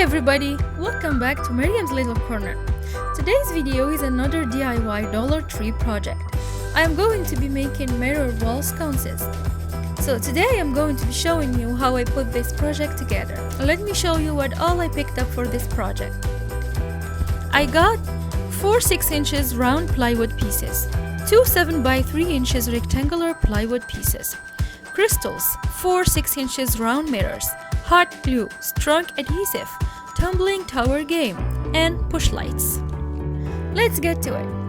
everybody, welcome back to Miriam's Little Corner. Today's video is another DIY Dollar Tree project. I am going to be making mirror wall sconces. So today I'm going to be showing you how I put this project together. Let me show you what all I picked up for this project. I got 4 6 inches round plywood pieces, 2 7 by 3 inches rectangular plywood pieces, crystals, 4 6 inches round mirrors, hot glue, strong adhesive, tumbling tower game, and push lights. Let's get to it.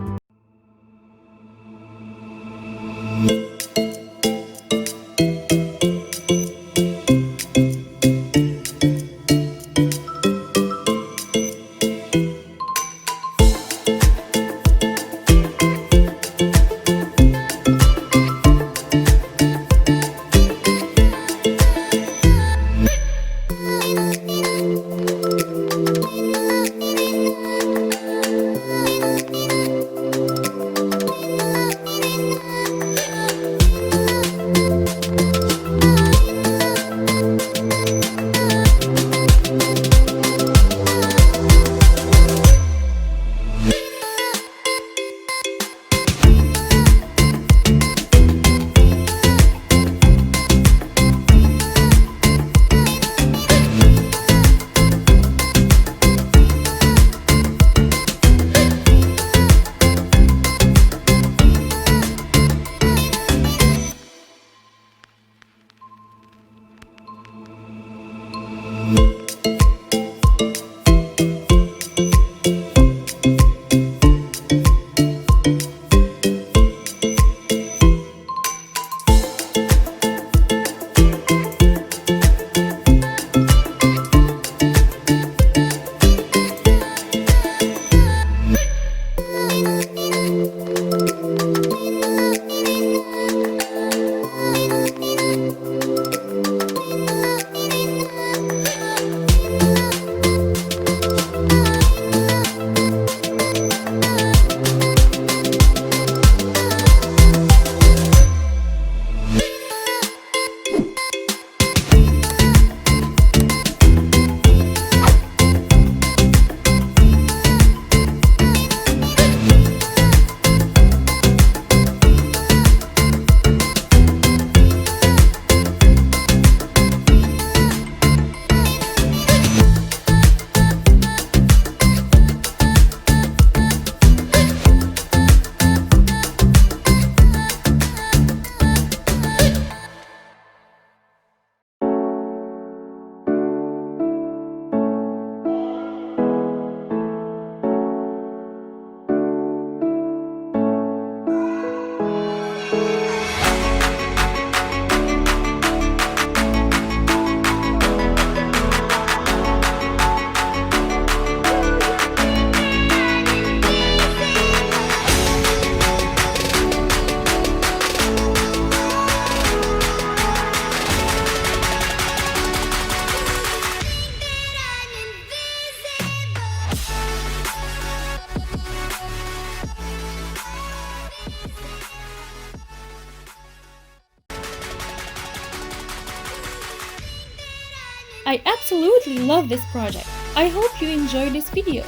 I absolutely love this project. I hope you enjoyed this video.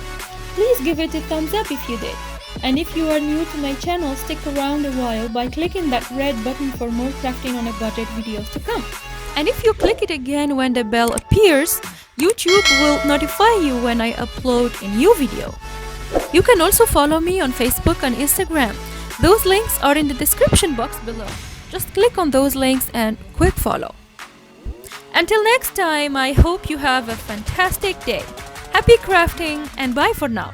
Please give it a thumbs up if you did. And if you are new to my channel, stick around a while by clicking that red button for more crafting on a budget videos to come. And if you click it again when the bell appears, YouTube will notify you when I upload a new video. You can also follow me on Facebook and Instagram. Those links are in the description box below. Just click on those links and quick follow. Until next time, I hope you have a fantastic day. Happy crafting and bye for now.